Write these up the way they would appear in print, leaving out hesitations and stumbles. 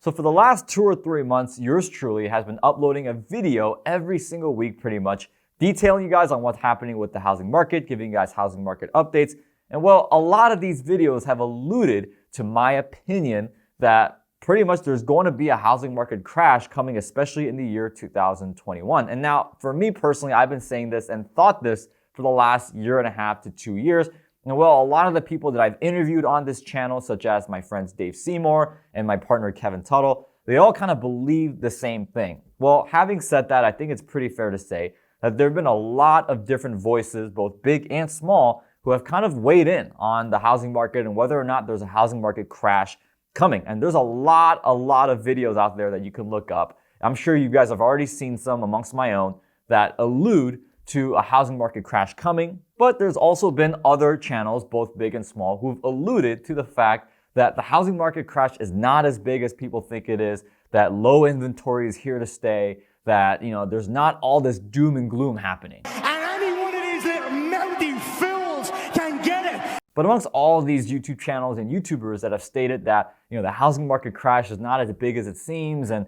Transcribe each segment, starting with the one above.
So for the last 2 or 3 months, yours truly has been uploading a video every single week pretty much, detailing you guys on what's happening with the housing market, giving you guys housing market updates. And well, a lot of these videos have alluded to my opinion that pretty much there's going to be a housing market crash coming, especially in the year 2021. And now, for me personally, I've been saying this and thought this for the last 1.5 to 2 years. And well, a lot of the people that I've interviewed on this channel, such as my friends Dave Seymour and my partner Kevin Tuttle, they all kind of believe the same thing. Well, having said that, I think it's pretty fair to say that there have been a lot of different voices, both big and small, who have kind of weighed in on the housing market and whether or not there's a housing market crash coming. And there's a lot of videos out there that you can look up. I'm sure you guys have already seen some amongst my own that allude to a housing market crash coming, but there's also been other channels, both big and small, who've alluded to the fact that the housing market crash is not as big as people think it is, that low inventory is here to stay, that, there's not all this doom and gloom happening. And any one of these little melody fools can get it. But amongst all of these YouTube channels and YouTubers that have stated that, the housing market crash is not as big as it seems, and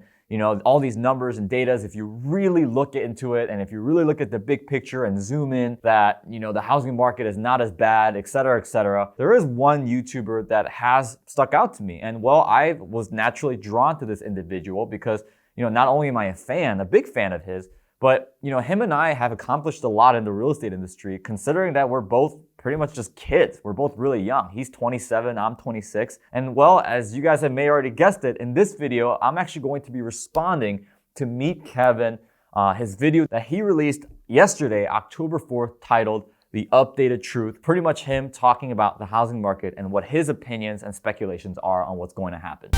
all these numbers and data, if you really look into it and if you really look at the big picture and zoom in, that, the housing market is not as bad, et cetera, et cetera. There is one YouTuber that has stuck out to me. And well, I was naturally drawn to this individual because, not only am I a big fan of his, but, him and I have accomplished a lot in the real estate industry, considering that we're both pretty much just kids. We're both really young. He's 27, I'm 26. And well, as you guys have may already guessed it, in this video, I'm actually going to be responding to MeetKevin, his video that he released yesterday, October 4th, titled The Updated Truth. Pretty much him talking about the housing market and what his opinions and speculations are on what's going to happen.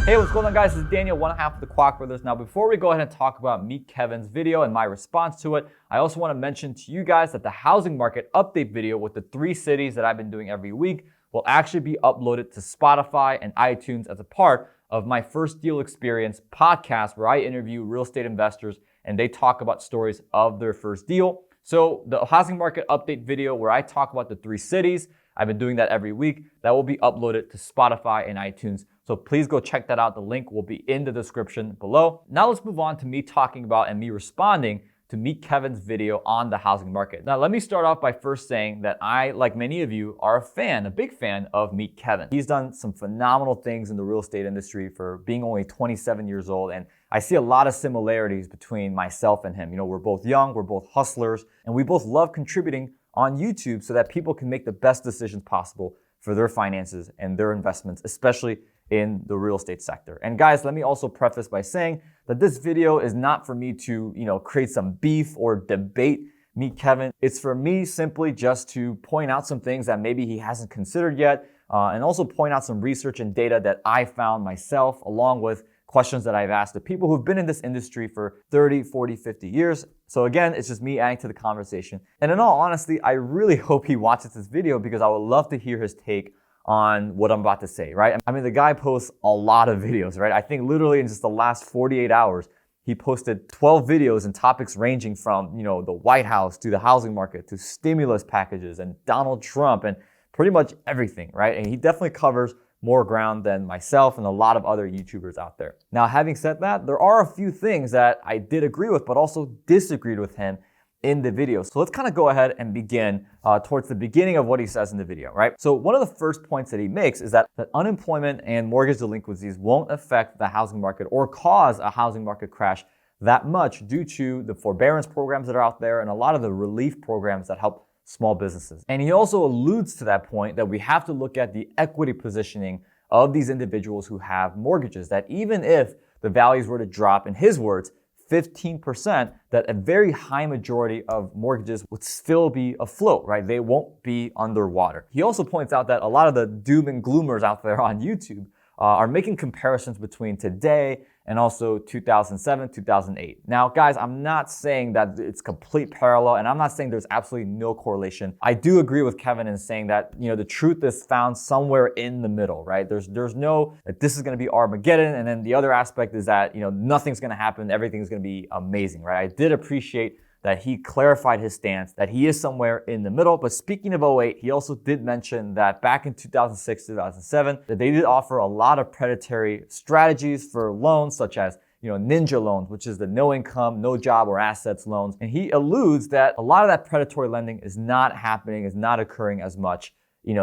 Hey, what's going on, guys? This is Daniel, one half of the Kwok Brothers. Now, before we go ahead and talk about MeetKevin's video and my response to it, I also want to mention to you guys that the housing market update video with the 3 cities that I've been doing every week will actually be uploaded to Spotify and iTunes as a part of my First Deal Experience podcast, where I interview real estate investors and they talk about stories of their first deal. So the housing market update video where I talk about the 3 cities, I've been doing that every week. That will be uploaded to Spotify and iTunes. So please go check that out. The link will be in the description below. Now let's move on to me talking about and me responding to MeetKevin's video on the housing market. Now let me start off by first saying that I, like many of you, are a big fan of MeetKevin. He's done some phenomenal things in the real estate industry for being only 27 years old. And I see a lot of similarities between myself and him. We're both young, we're both hustlers, and we both love contributing on YouTube so that people can make the best decisions possible for their finances and their investments, especially in the real estate sector. And guys, let me also preface by saying that this video is not for me to, create some beef or debate MeetKevin. It's for me simply just to point out some things that maybe he hasn't considered yet, and also point out some research and data that I found myself, along with questions that I've asked of people who've been in this industry for 30, 40, 50 years. So again, it's just me adding to the conversation. And in all honesty, I really hope he watches this video because I would love to hear his take on what I'm about to say, right? I mean, the guy posts a lot of videos, right? I think literally in just the last 48 hours, he posted 12 videos and topics ranging from, the White House to the housing market to stimulus packages and Donald Trump and pretty much everything, right? And he definitely covers more ground than myself and a lot of other YouTubers out there. Now, having said that, there are a few things that I did agree with, but also disagreed with him in the video. So let's kind of go ahead and begin towards the beginning of what he says in the video, right? So one of the first points that he makes is that unemployment and mortgage delinquencies won't affect the housing market or cause a housing market crash that much due to the forbearance programs that are out there and a lot of the relief programs that help small businesses. And he also alludes to that point that we have to look at the equity positioning of these individuals who have mortgages, that even if the values were to drop, in his words, 15%, that a very high majority of mortgages would still be afloat, right? They won't be underwater. He also points out that a lot of the doom and gloomers out there on YouTube are making comparisons between today and also 2007, 2008. Now, guys, I'm not saying that it's complete parallel, and I'm not saying there's absolutely no correlation. I do agree with Kevin in saying that, the truth is found somewhere in the middle, right? There's no, that this is gonna be Armageddon, and then the other aspect is that, nothing's gonna happen, everything's gonna be amazing, right? I did appreciate that he clarified his stance, that he is somewhere in the middle. But speaking of '08, he also did mention that back in 2006, 2007, that they did offer a lot of predatory strategies for loans, such as ninja loans, which is the no income, no job or assets loans. And he alludes that a lot of that predatory lending is not happening, is not occurring as much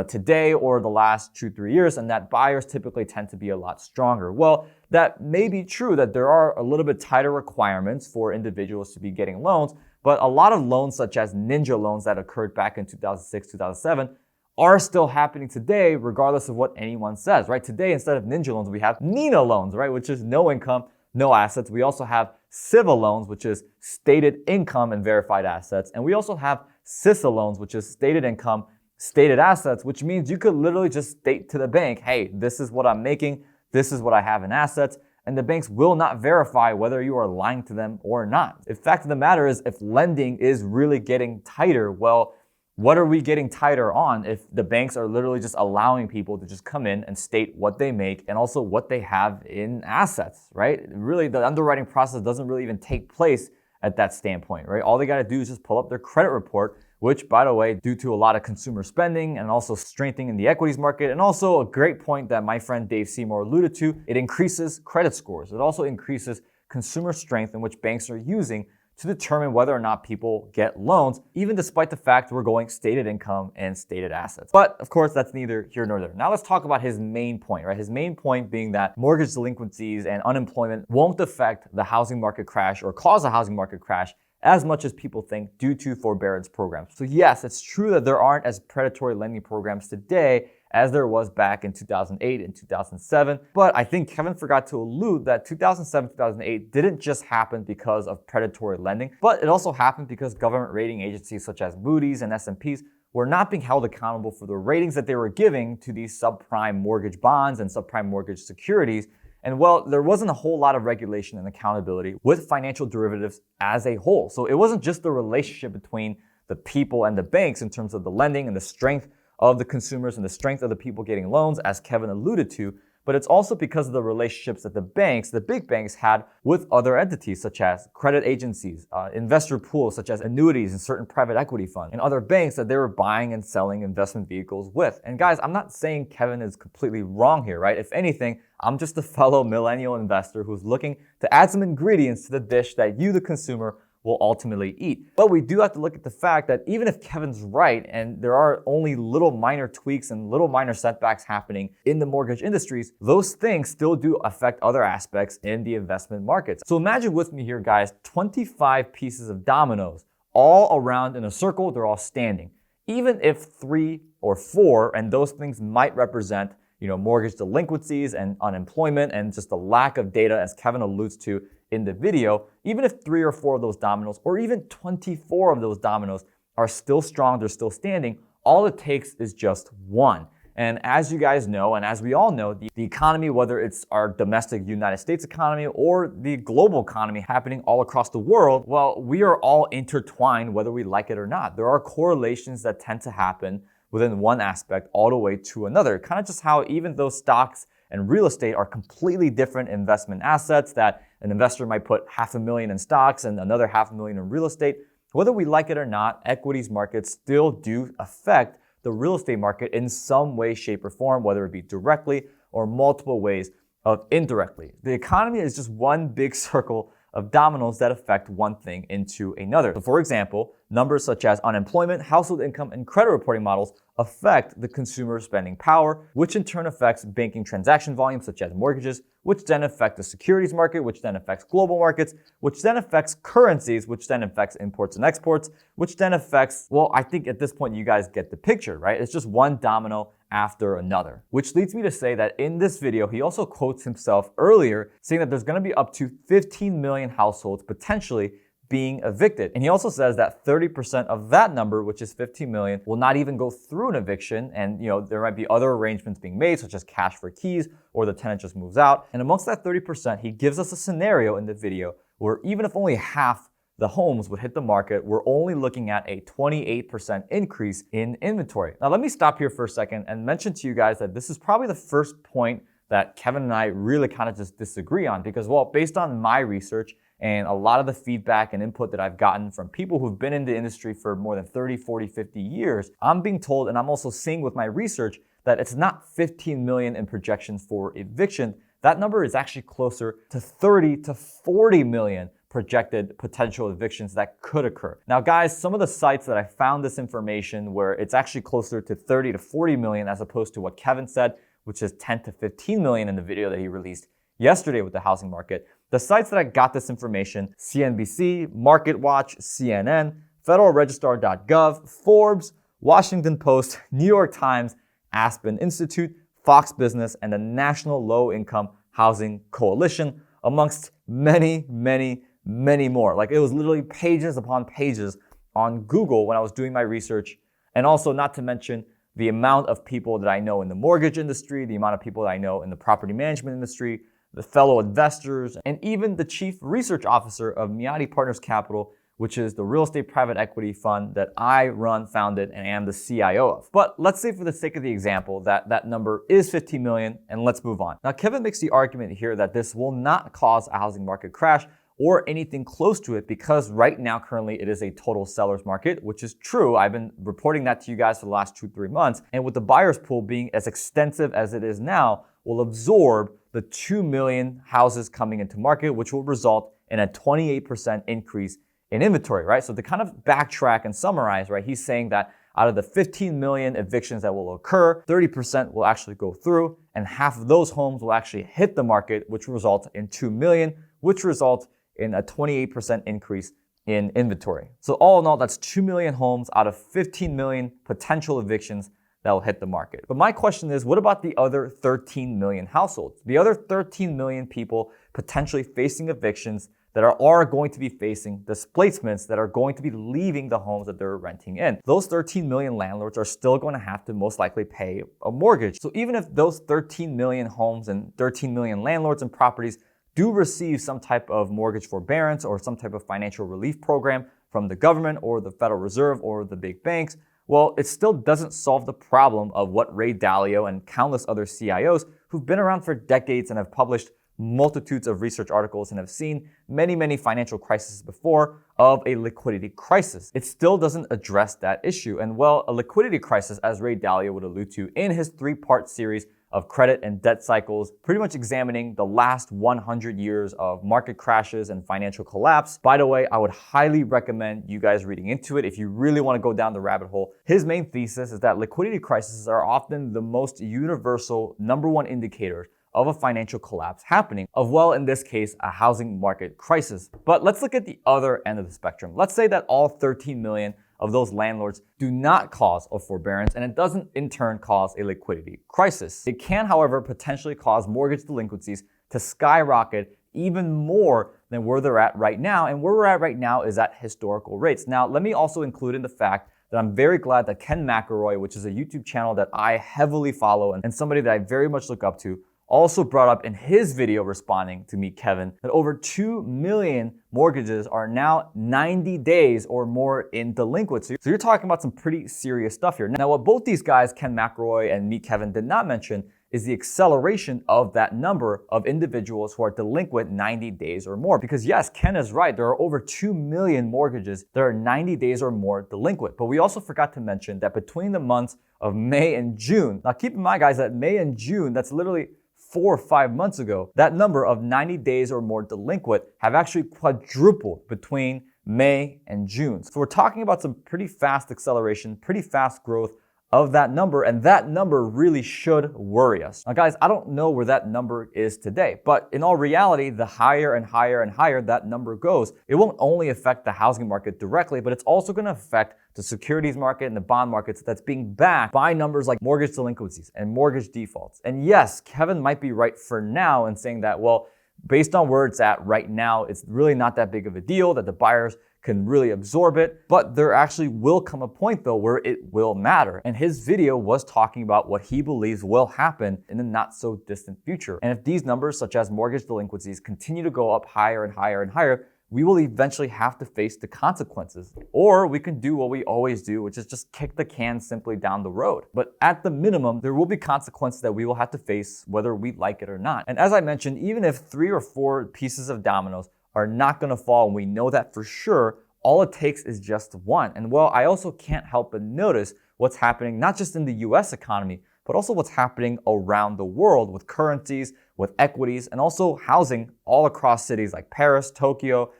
today or the last 2-3 years, and that buyers typically tend to be a lot stronger. Well, that may be true that there are a little bit tighter requirements for individuals to be getting loans, but a lot of loans such as ninja loans that occurred back in 2006, 2007 are still happening today, regardless of what anyone says, right? Today, instead of ninja loans, we have Nina loans, right? Which is no income, no assets. We also have CIVA loans, which is stated income and verified assets. And we also have CISA loans, which is stated income, stated assets, which means you could literally just state to the bank, hey, this is what I'm making, this is what I have in assets, and the banks will not verify whether you are lying to them or not. The fact of the matter is, if lending is really getting tighter, well, what are we getting tighter on if the banks are literally just allowing people to just come in and state what they make and also what they have in assets, right? Really, the underwriting process doesn't really even take place at that standpoint, right? All they got to do is just pull up their credit report, which, by the way, due to a lot of consumer spending and also strengthening in the equities market, and also a great point that my friend Dave Seymour alluded to, it increases credit scores. It also increases consumer strength in which banks are using to determine whether or not people get loans, even despite the fact we're going stated income and stated assets. But of course, that's neither here nor there. Now let's talk about his main point, right? His main point being that mortgage delinquencies and unemployment won't affect the housing market crash or cause a housing market crash as much as people think due to forbearance programs. So yes, it's true that there aren't as predatory lending programs today as there was back in 2008 and 2007. But I think Kevin forgot to allude that 2007, 2008 didn't just happen because of predatory lending, but it also happened because government rating agencies such as Moody's and S&P's were not being held accountable for the ratings that they were giving to these subprime mortgage bonds and subprime mortgage securities. And well, there wasn't a whole lot of regulation and accountability with financial derivatives as a whole. So it wasn't just the relationship between the people and the banks in terms of the lending and the strength of the consumers and the strength of the people getting loans, as Kevin alluded to, but it's also because of the relationships that the banks, the big banks, had with other entities such as credit agencies, investor pools such as annuities and certain private equity funds, and other banks that they were buying and selling investment vehicles with. And guys, I'm not saying Kevin is completely wrong here, right? If anything, I'm just a fellow millennial investor who's looking to add some ingredients to the dish that you, the consumer, will ultimately eat. But we do have to look at the fact that even if Kevin's right and there are only little minor tweaks and little minor setbacks happening in the mortgage industries, those things still do affect other aspects in the investment markets. So imagine with me here, guys, 25 pieces of dominoes all around in a circle, they're all standing. Even if 3 or 4, and those things might represent mortgage delinquencies and unemployment and just the lack of data, as Kevin alludes to in the video, even if 3 or 4 of those dominoes, or even 24 of those dominoes are still strong, they're still standing, all it takes is just one. And as you guys know, and as we all know, the economy, whether it's our domestic United States economy or the global economy happening all across the world, well, we are all intertwined whether we like it or not. There are correlations that tend to happen within one aspect all the way to another. Kind of just how even though stocks and real estate are completely different investment assets, that an investor might put $500,000 in stocks and another $500,000 in real estate, whether we like it or not, equities markets still do affect the real estate market in some way, shape, or form, whether it be directly or multiple ways of indirectly. The economy is just one big circle of dominoes that affect one thing into another. So for example, numbers such as unemployment, household income, and credit reporting models affect the consumer spending power, which in turn affects banking transaction volumes such as mortgages, which then affect the securities market, which then affects global markets, which then affects currencies, which then affects imports and exports, which then affects, well, I think at this point you guys get the picture, right? It's just one domino after another. Which leads me to say that in this video, he also quotes himself earlier saying that there's gonna be up to 15 million households potentially being evicted. And he also says that 30% of that number, which is 15 million, will not even go through an eviction. And there might be other arrangements being made, such as cash for keys, or the tenant just moves out. And amongst that 30%, he gives us a scenario in the video where even if only half the homes would hit the market, we're only looking at a 28% increase in inventory. Now, let me stop here for a second and mention to you guys that this is probably the first point that Kevin and I really kind of just disagree on because, well, based on my research And a lot of the feedback and input that I've gotten from people who've been in the industry for more than 30, 40, 50 years, I'm being told, and I'm also seeing with my research, that it's not 15 million in projections for eviction. That number is actually closer to 30 to 40 million projected potential evictions that could occur. Now, guys, some of the sites that I found this information where it's actually closer to 30 to 40 million as opposed to what Kevin said, which is 10 to 15 million in the video that he released yesterday with the housing market. The sites that I got this information: CNBC, MarketWatch, CNN, federalregister.gov, Forbes, Washington Post, New York Times, Aspen Institute, Fox Business, and the National Low Income Housing Coalition, amongst many, many, many more. Like, it was literally pages upon pages on Google when I was doing my research. And also, not to mention the amount of people that I know in the mortgage industry, the amount of people that I know in the property management industry, the fellow investors, and even the chief research officer of Miati Partners Capital, which is the real estate private equity fund that I run, founded, and am the CIO of. But let's say, for the sake of the example, that that number is 15 million, and let's move on. Now, Kevin makes the argument here that this will not cause a housing market crash or anything close to it, because right now, currently, it is a total seller's market, which is true. I've been reporting that to you guys for the last 2-3 months. And with the buyer's pool being as extensive as it is now, will absorb the 2 million houses coming into market, which will result in a 28% increase in inventory, right? So to kind of backtrack and summarize, right, he's saying that out of the 15 million evictions that will occur, 30% will actually go through, and half of those homes will actually hit the market, which will result in 2 million, which result in a 28% increase in inventory. So all in all, that's 2 million homes out of 15 million potential evictions that will hit the market. But my question is, what about the other 13 million households? The other 13 million people potentially facing evictions that are going to be facing displacements, that are going to be leaving the homes that they're renting in. Those 13 million landlords are still going to have to most likely pay a mortgage. So even if those 13 million homes and 13 million landlords and properties do receive some type of mortgage forbearance or some type of financial relief program from the government or the Federal Reserve or the big banks, well, it still doesn't solve the problem of what Ray Dalio and countless other CIOs who've been around for decades and have published multitudes of research articles and have seen many, many financial crises before, of a liquidity crisis. It still doesn't address that issue. And well, a liquidity crisis, as Ray Dalio would allude to in his 3-part series of credit and debt cycles, pretty much examining the last 100 years of market crashes and financial collapse. By the way, I would highly recommend you guys reading into it if you really want to go down the rabbit hole. His main thesis is that liquidity crises are often the most universal #1 indicator of a financial collapse happening, of, well, in this case, a housing market crisis. But let's look at the other end of the spectrum. Let's say that all 13 million of those landlords do not cause a forbearance, and it doesn't in turn cause a liquidity crisis. It can, however, potentially cause mortgage delinquencies to skyrocket even more than where they're at right now. And where we're at right now is at historical rates. Now, let me also include in the fact that I'm very glad that Ken McElroy, which is a YouTube channel that I heavily follow and somebody that I very much look up to, also brought up in his video responding to MeetKevin that over 2 million mortgages are now 90 days or more in delinquency. So you're talking about some pretty serious stuff here. Now, what both these guys, Ken McElroy and MeetKevin, did not mention is the acceleration of that number of individuals who are delinquent 90 days or more. Because yes, Ken is right. There are over 2 million mortgages that are 90 days or more delinquent. But we also forgot to mention that between the months of May and June, now keep in mind, guys, that May and June, that's literally 4 or 5 months ago, that number of 90 days or more delinquent have actually quadrupled between May and June. So we're talking about some pretty fast acceleration, pretty fast growth of that number, and that number really should worry us. Now, guys, I don't know where that number is today, but in all reality, the higher and higher and higher that number goes, it won't only affect the housing market directly, but it's also going to affect the securities market and the bond markets that's being backed by numbers like mortgage delinquencies and mortgage defaults. And yes, Kevin might be right for now in saying that, well, based on where it's at right now, it's really not that big of a deal, that the buyers can really absorb it, but there actually will come a point though where it will matter. And his video was talking about what he believes will happen in the not so distant future. And if these numbers, such as mortgage delinquencies, continue to go up higher and higher and higher, we will eventually have to face the consequences. Or we can do what we always do, which is just kick the can simply down the road. But at the minimum, there will be consequences that we will have to face whether we like it or not. And as I mentioned, even if 3 or 4 pieces of dominoes are not going to fall, and we know that for sure. All it takes is just one. And well, I also can't help but notice what's happening not just in the US economy, but also what's happening around the world with currencies, with equities, and also housing all across cities like Paris, Tokyo,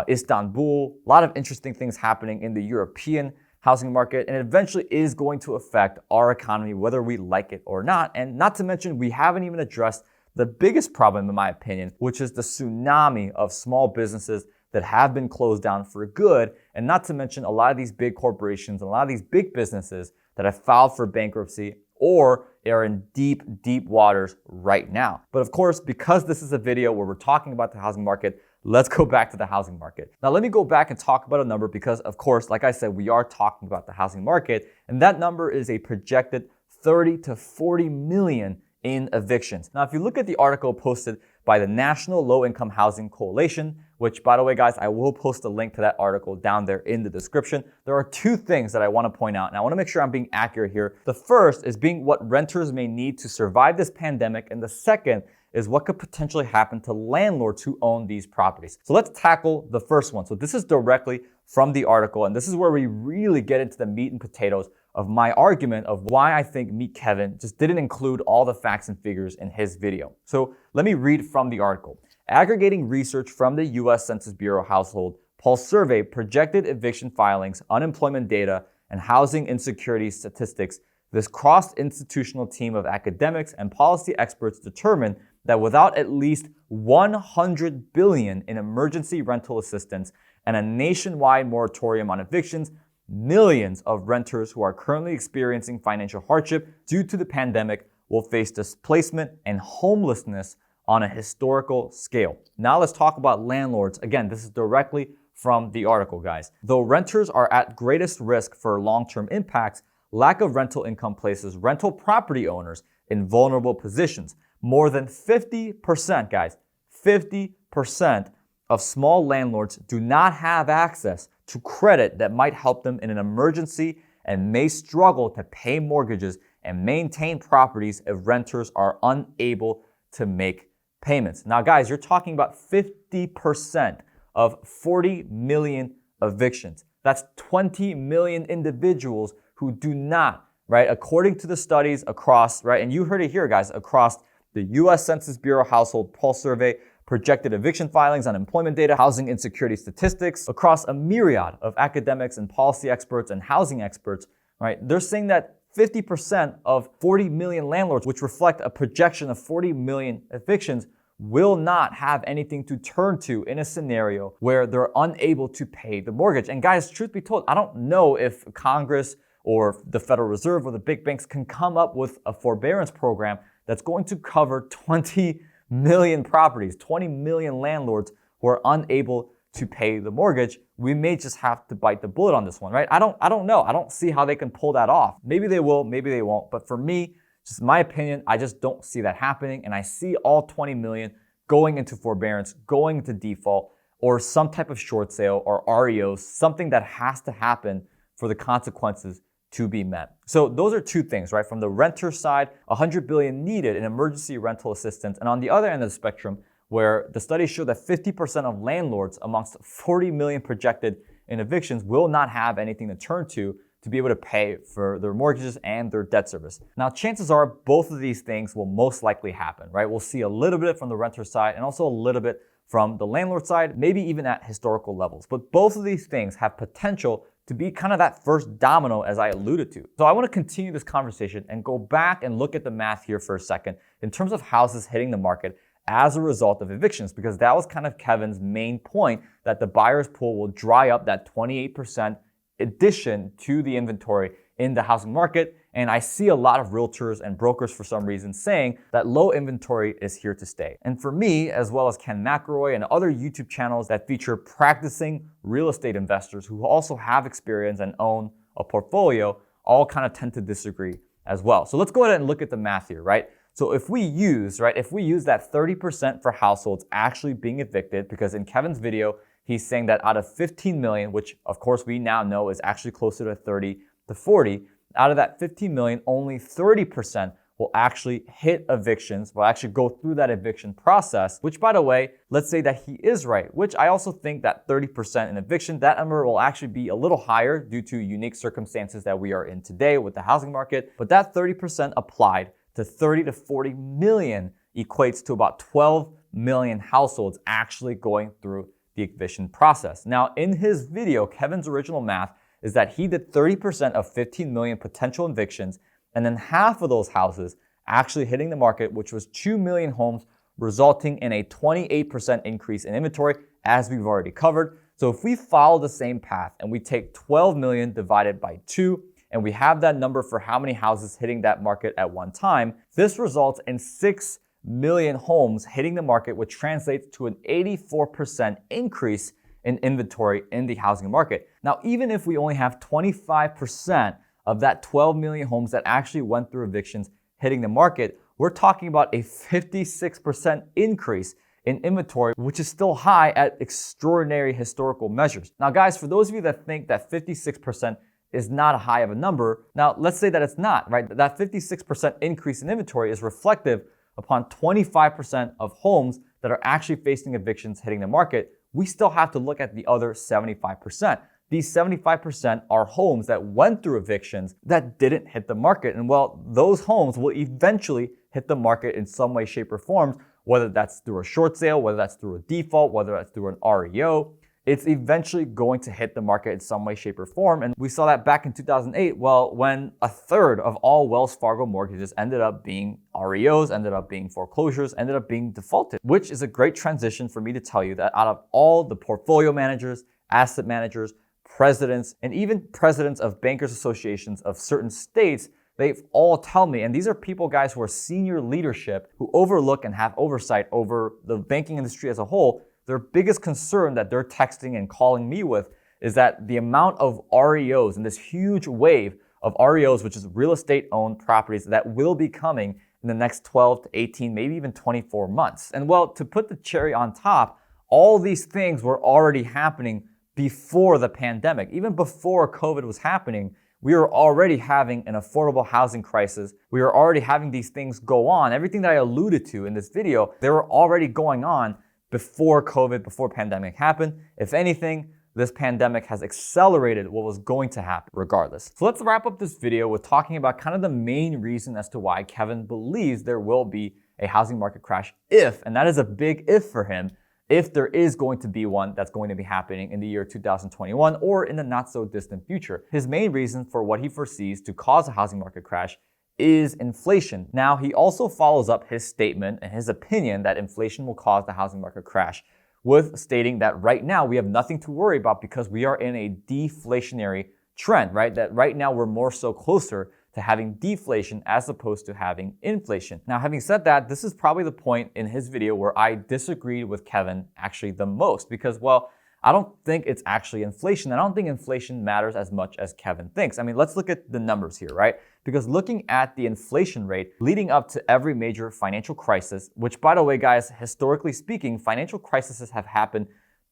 Istanbul. A lot of interesting things happening in the European housing market, and it eventually is going to affect our economy whether we like it or not. And not to mention, we haven't even addressed the biggest problem, in my opinion, which is the tsunami of small businesses that have been closed down for good, and not to mention a lot of these big corporations, a lot of these big businesses that have filed for bankruptcy or are in deep, deep waters right now. But of course, because this is a video where we're talking about the housing market, let's go back to the housing market. Now, let me go back and talk about a number because, of course, like I said, we are talking about the housing market, and that number is a projected 30 to 40 million in evictions. Now, if you look at the article posted by the National Low-Income Housing Coalition, which, by the way, guys, I will post a link to that article down there in the description. There are two things that I want to point out, and I want to make sure I'm being accurate here. The first is being what renters may need to survive this pandemic, and the second is what could potentially happen to landlords who own these properties. So let's tackle the first one. So this is directly from the article, and this is where we really get into the meat and potatoes of my argument of why I think MeetKevin just didn't include all the facts and figures in his video. So let me read from the article. Aggregating research from the U.S. Census Bureau Household Pulse Survey projected eviction filings, unemployment data, and housing insecurity statistics, this cross-institutional team of academics and policy experts determined that without at least $100 billion in emergency rental assistance and a nationwide moratorium on evictions, millions of renters who are currently experiencing financial hardship due to the pandemic will face displacement and homelessness on a historical scale. Now let's talk about landlords. Again, this is directly from the article, guys. Though renters are at greatest risk for long-term impacts, lack of rental income places rental property owners in vulnerable positions. More than 50%, guys, 50% of small landlords do not have access to credit that might help them in an emergency and may struggle to pay mortgages and maintain properties if renters are unable to make payments. Now, guys, you're talking about 50% of 40 million evictions. That's 20 million individuals who do not, right, according to the studies across, right, and you heard it here, guys, across the U.S. Census Bureau Household Pulse Survey, projected eviction filings, unemployment data, housing insecurity statistics, across a myriad of academics and policy experts and housing experts, right? They're saying that 50% of 40 million landlords, which reflect a projection of 40 million evictions, will not have anything to turn to in a scenario where they're unable to pay the mortgage. And guys, truth be told, I don't know if Congress or the Federal Reserve or the big banks can come up with a forbearance program that's going to cover 20 million properties, 20 million landlords who are unable to pay the mortgage. We may just have to bite the bullet on this one, right? I don't know. I don't see how they can pull that off. Maybe they will, maybe they won't. But for me, just my opinion, I just don't see that happening. And I see all 20 million going into forbearance, going into default, or some type of short sale or REOs, something that has to happen for the consequences to be met. So those are two things, right? From the renter side, 100 billion needed in emergency rental assistance. And on the other end of the spectrum, where the studies show that 50% of landlords amongst 40 million projected in evictions will not have anything to turn to be able to pay for their mortgages and their debt service. Now, chances are both of these things will most likely happen, right? We'll see a little bit from the renter side and also a little bit from the landlord side, maybe even at historical levels. But both of these things have potential to be kind of that first domino, as I alluded to. So I want to continue this conversation and go back and look at the math here for a second in terms of houses hitting the market as a result of evictions, because that was kind of Kevin's main point, that the buyer's pool will dry up that 28% addition to the inventory in the housing market. And I see a lot of realtors and brokers for some reason saying that low inventory is here to stay. And for me, as well as Ken McElroy and other YouTube channels that feature practicing real estate investors who also have experience and own a portfolio, all kind of tend to disagree as well. So let's go ahead and look at the math here, right? So if we use that 30% for households actually being evicted, because in Kevin's video, he's saying that out of 15 million, which of course we now know is actually closer to 30 to 40, out of that 15 million, only 30% will actually hit evictions, will actually go through that eviction process, which, by the way, let's say that he is right, which I also think that 30% in eviction, that number will actually be a little higher due to unique circumstances that we are in today with the housing market. But that 30% applied to 30 to 40 million equates to about 12 million households actually going through the eviction process. Now, in his video, Kevin's original math is that he did 30% of 15 million potential evictions, and then half of those houses actually hitting the market, which was 2 million homes, resulting in a 28% increase in inventory, as we've already covered. So if we follow the same path and we take 12 million divided by 2, and we have that number for how many houses hitting that market at one time, this results in 6 million homes hitting the market, which translates to an 84% increase in inventory in the housing market. Now, even if we only have 25% of that 12 million homes that actually went through evictions hitting the market, we're talking about a 56% increase in inventory, which is still high at extraordinary historical measures. Now, guys, for those of you that think that 56% is not a high of a number, now let's say that it's not, right? That 56% increase in inventory is reflective upon 25% of homes that are actually facing evictions hitting the market. We still have to look at the other 75%. These 75% are homes that went through evictions that didn't hit the market. And well, those homes will eventually hit the market in some way, shape, or form, whether that's through a short sale, whether that's through a default, whether that's through an REO. It's eventually going to hit the market in some way, shape, or form. And we saw that back in 2008, well, when a third of all Wells Fargo mortgages ended up being REOs, ended up being foreclosures, ended up being defaulted, which is a great transition for me to tell you that out of all the portfolio managers, asset managers, presidents, and even presidents of bankers associations of certain states, they've all tell me, and these are people, guys, who are senior leadership, who overlook and have oversight over the banking industry as a whole. Their biggest concern that they're texting and calling me with is that the amount of REOs and this huge wave of REOs, which is real estate owned properties, that will be coming in the next 12 to 18, maybe even 24 months. And well, to put the cherry on top, all these things were already happening before the pandemic. Even before COVID was happening, we were already having an affordable housing crisis. We were already having these things go on. Everything that I alluded to in this video, they were already going on before COVID, before pandemic happened. If anything, this pandemic has accelerated what was going to happen regardless. So let's wrap up this video with talking about kind of the main reason as to why Kevin believes there will be a housing market crash if, and that is a big if for him, if there is going to be one that's going to be happening in the year 2021 or in the not so distant future. His main reason for what he foresees to cause a housing market crash is inflation. Now, he also follows up his statement and his opinion that inflation will cause the housing market crash with stating that right now we have nothing to worry about because we are in a deflationary trend, right? That right now we're more so closer to having deflation as opposed to having inflation. Now, having said that, this is probably the point in his video where I disagreed with Kevin actually the most because, well, I don't think it's actually inflation. I don't think inflation matters as much as Kevin thinks. I mean, let's look at the numbers here, right? Because looking at the inflation rate leading up to every major financial crisis, which by the way, guys, historically speaking, financial crises have happened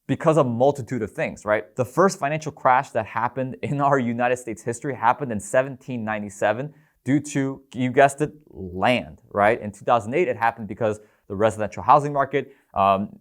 because of a multitude of things, right? The first financial crash that happened in our United States history happened in 1797 due to, you guessed it, land, right? In 2008, it happened because the residential housing market.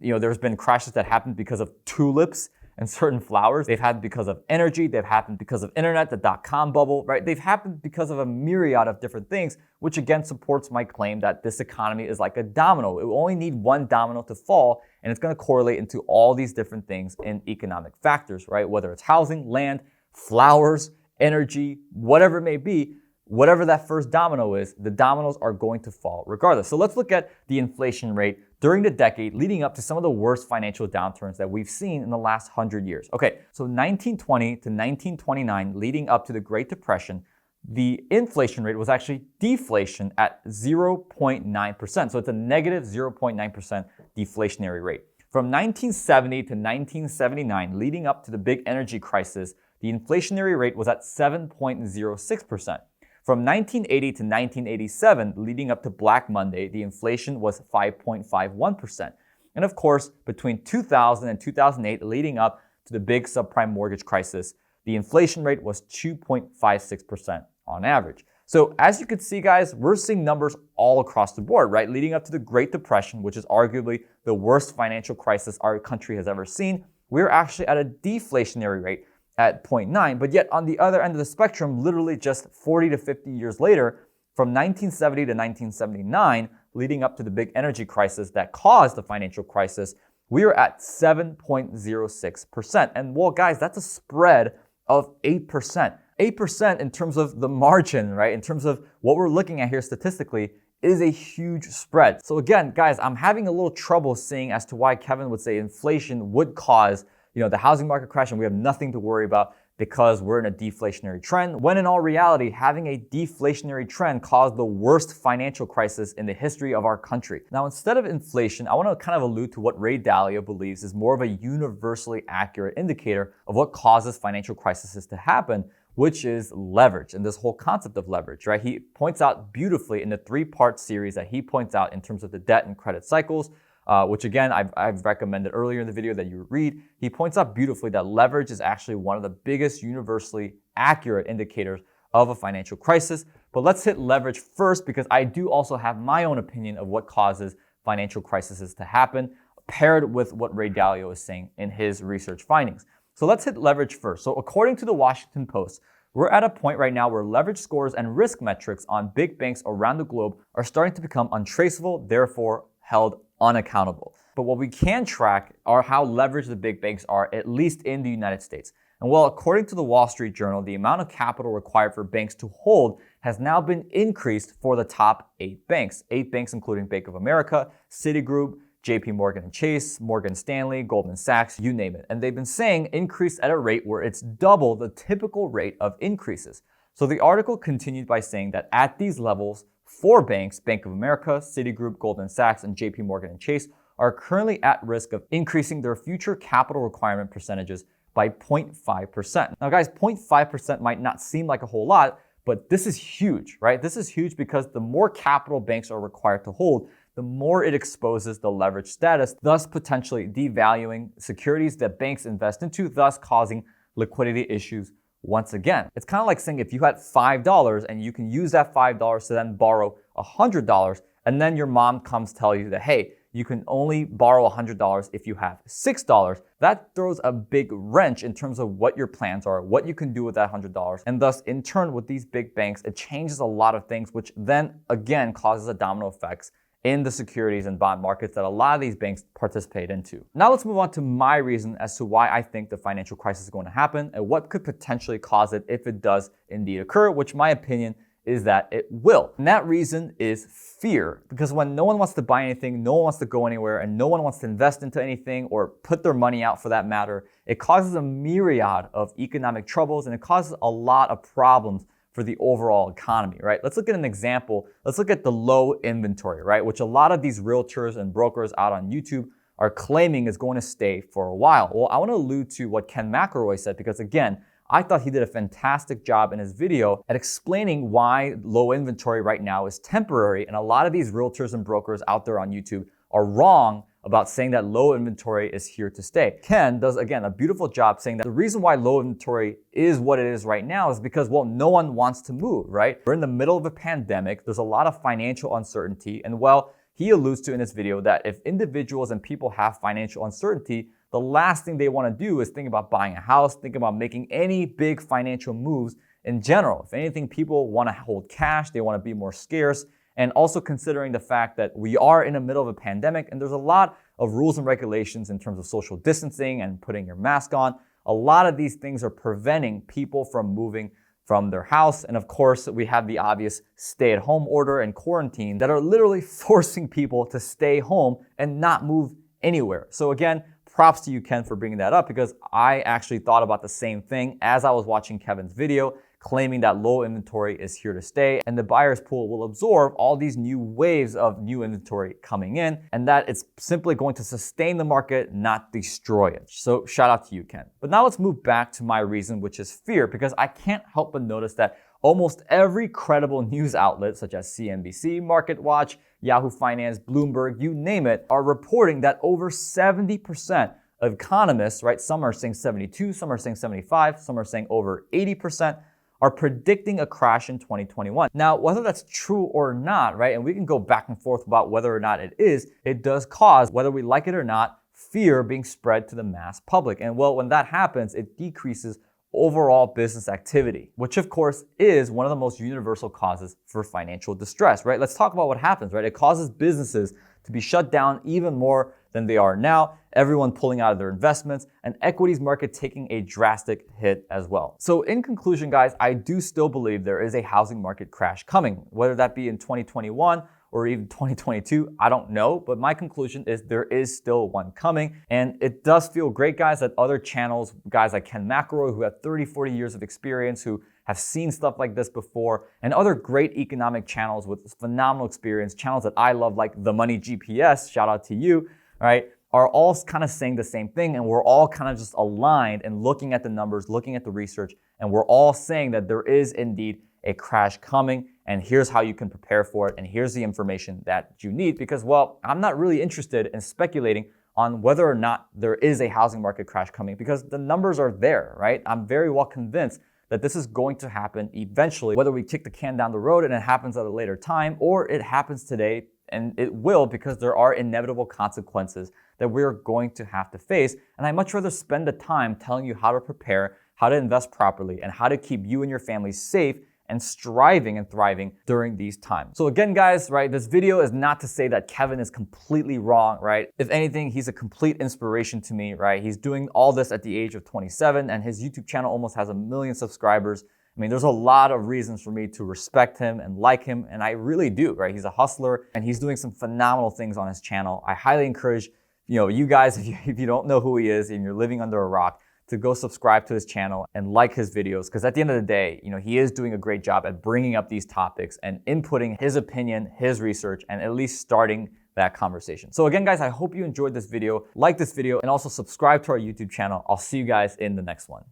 There's been crashes that happened because of tulips and certain flowers. They've happened because of energy. They've happened because of internet, the dot-com bubble, right? They've happened because of a myriad of different things, which again supports my claim that this economy is like a domino. It will only need one domino to fall, and it's going to correlate into all these different things in economic factors, right? Whether it's housing, land, flowers, energy, whatever it may be, whatever that first domino is, the dominoes are going to fall regardless. So let's look at the inflation rate during the decade leading up to some of the worst financial downturns that we've seen in the last 100 years. Okay, so 1920 to 1929, leading up to the Great Depression, the inflation rate was actually deflation at 0.9%. So it's a negative 0.9% deflationary rate. From 1970 to 1979, leading up to the big energy crisis, the inflationary rate was at 7.06%. From 1980 to 1987, leading up to Black Monday, the inflation was 5.51%. And of course, between 2000 and 2008, leading up to the big subprime mortgage crisis, the inflation rate was 2.56% on average. So as you can see, guys, we're seeing numbers all across the board, right? Leading up to the Great Depression, which is arguably the worst financial crisis our country has ever seen, we're actually at a deflationary rate at 0.9. But yet on the other end of the spectrum, literally just 40 to 50 years later, from 1970 to 1979, leading up to the big energy crisis that caused the financial crisis, we are at 7.06%. And well, guys, that's a spread of 8%. 8% in terms of the margin, right? In terms of what we're looking at here statistically, is a huge spread. So again, guys, I'm having a little trouble seeing as to why Kevin would say inflation would cause, the housing market crash and we have nothing to worry about because we're in a deflationary trend, when in all reality, having a deflationary trend caused the worst financial crisis in the history of our country. Now, instead of inflation, I want to kind of allude to what Ray Dalio believes is more of a universally accurate indicator of what causes financial crises to happen, which is leverage and this whole concept of leverage, right? He points out beautifully in the three-part series that he points out in terms of the debt and credit cycles, which again, I've recommended earlier in the video that you read. He points out beautifully that leverage is actually one of the biggest universally accurate indicators of a financial crisis. But let's hit leverage first because I do also have my own opinion of what causes financial crises to happen, paired with what Ray Dalio is saying in his research findings. So let's hit leverage first. So according to the Washington Post, we're at a point right now where leverage scores and risk metrics on big banks around the globe are starting to become untraceable, therefore held unaccountable. But what we can track are how leveraged the big banks are, at least in the United States. And well, according to the Wall Street Journal, the amount of capital required for banks to hold has now been increased for the top 8 banks. 8 banks including Bank of America, Citigroup, JP Morgan and Chase, Morgan Stanley, Goldman Sachs, you name it. And they've been saying increase at a rate where it's double the typical rate of increases. So the article continued by saying that at these levels, 4 banks, Bank of America, Citigroup, Goldman Sachs, and JP Morgan and Chase, are currently at risk of increasing their future capital requirement percentages by 0.5%. Now guys, 0.5% might not seem like a whole lot, but this is huge, right? This is huge because the more capital banks are required to hold, the more it exposes the leverage status, thus potentially devaluing securities that banks invest into, thus causing liquidity issues once again. It's kind of like saying if you had $5 and you can use that $5 to then borrow $100, and then your mom comes tell you that, hey, you can only borrow $100 if you have $6. That throws a big wrench in terms of what your plans are, what you can do with that $100. And thus, in turn, with these big banks, it changes a lot of things, which then again causes a domino effects in the securities and bond markets that a lot of these banks participate into. Now let's move on to my reason as to why I think the financial crisis is going to happen and what could potentially cause it if it does indeed occur, which my opinion is that it will. And that reason is fear. Because when no one wants to buy anything, no one wants to go anywhere, and no one wants to invest into anything or put their money out for that matter, it causes a myriad of economic troubles and it causes a lot of problems for the overall economy, right? Let's look at an example. Let's look at the low inventory, right? Which a lot of these realtors and brokers out on YouTube are claiming is going to stay for a while. Well, I want to allude to what Ken McElroy said because again, I thought he did a fantastic job in his video at explaining why low inventory right now is temporary. And a lot of these realtors and brokers out there on YouTube are wrong about saying that low inventory is here to stay. Ken does, again, a beautiful job saying that the reason why low inventory is what it is right now is because, well, no one wants to move, right? We're in the middle of a pandemic. There's a lot of financial uncertainty. And well, he alludes to in this video that if individuals and people have financial uncertainty, the last thing they want to do is think about buying a house, think about making any big financial moves in general. If anything, people want to hold cash, they want to be more scarce. And also considering the fact that we are in the middle of a pandemic and there's a lot of rules and regulations in terms of social distancing and putting your mask on. A lot of these things are preventing people from moving from their house. And of course, we have the obvious stay-at-home order and quarantine that are literally forcing people to stay home and not move anywhere. So again, props to you, Ken, for bringing that up because I actually thought about the same thing as I was watching Kevin's video, claiming that low inventory is here to stay and the buyer's pool will absorb all these new waves of new inventory coming in and that it's simply going to sustain the market, not destroy it. So shout out to you, Ken. But now let's move back to my reason, which is fear, because I can't help but notice that almost every credible news outlet, such as CNBC, MarketWatch, Yahoo Finance, Bloomberg, you name it, are reporting that over 70% of economists, right, some are saying 72, some are saying 75, some are saying over 80%, are predicting a crash in 2021. Now, whether that's true or not, right, and we can go back and forth about whether or not it is, it does cause, whether we like it or not, fear being spread to the mass public. And well, when that happens, it decreases overall business activity, which of course is one of the most universal causes for financial distress, right? Let's talk about what happens, right? It causes businesses to be shut down even more than they are now, everyone pulling out of their investments, and equities market taking a drastic hit as well. So in conclusion, guys, I do still believe there is a housing market crash coming, whether that be in 2021 or even 2022, I don't know, but my conclusion is there is still one coming. And it does feel great, guys, that other channels, guys like Ken McElroy, who have 30, 40 years of experience, who have seen stuff like this before, and other great economic channels with phenomenal experience, channels that I love, like The Money GPS, shout out to you, right, are all kind of saying the same thing. And we're all kind of just aligned and looking at the numbers, looking at the research, and we're all saying that there is indeed a crash coming, and here's how you can prepare for it, and here's the information that you need, because, well, I'm not really interested in speculating on whether or not there is a housing market crash coming, because the numbers are there, right? I'm very well convinced that this is going to happen eventually, whether we kick the can down the road and it happens at a later time, or it happens today, and it will, because there are inevitable consequences that we're going to have to face. And I'd much rather spend the time telling you how to prepare, how to invest properly, and how to keep you and your family safe and striving and thriving during these times. So again, guys, right, this video is not to say that Kevin is completely wrong, right? If anything, he's a complete inspiration to me, right? He's doing all this at the age of 27, and his YouTube channel almost has 1 million subscribers. I mean, there's a lot of reasons for me to respect him and like him, and I really do, right? He's a hustler, and he's doing some phenomenal things on his channel. I highly encourage, you guys, if you don't know who he is and you're living under a rock, to go subscribe to his channel and like his videos, because at the end of the day, he is doing a great job at bringing up these topics and inputting his opinion, his research, and at least starting that conversation. So again, guys, I hope you enjoyed this video. Like this video and also subscribe to our YouTube channel. I'll see you guys in the next one.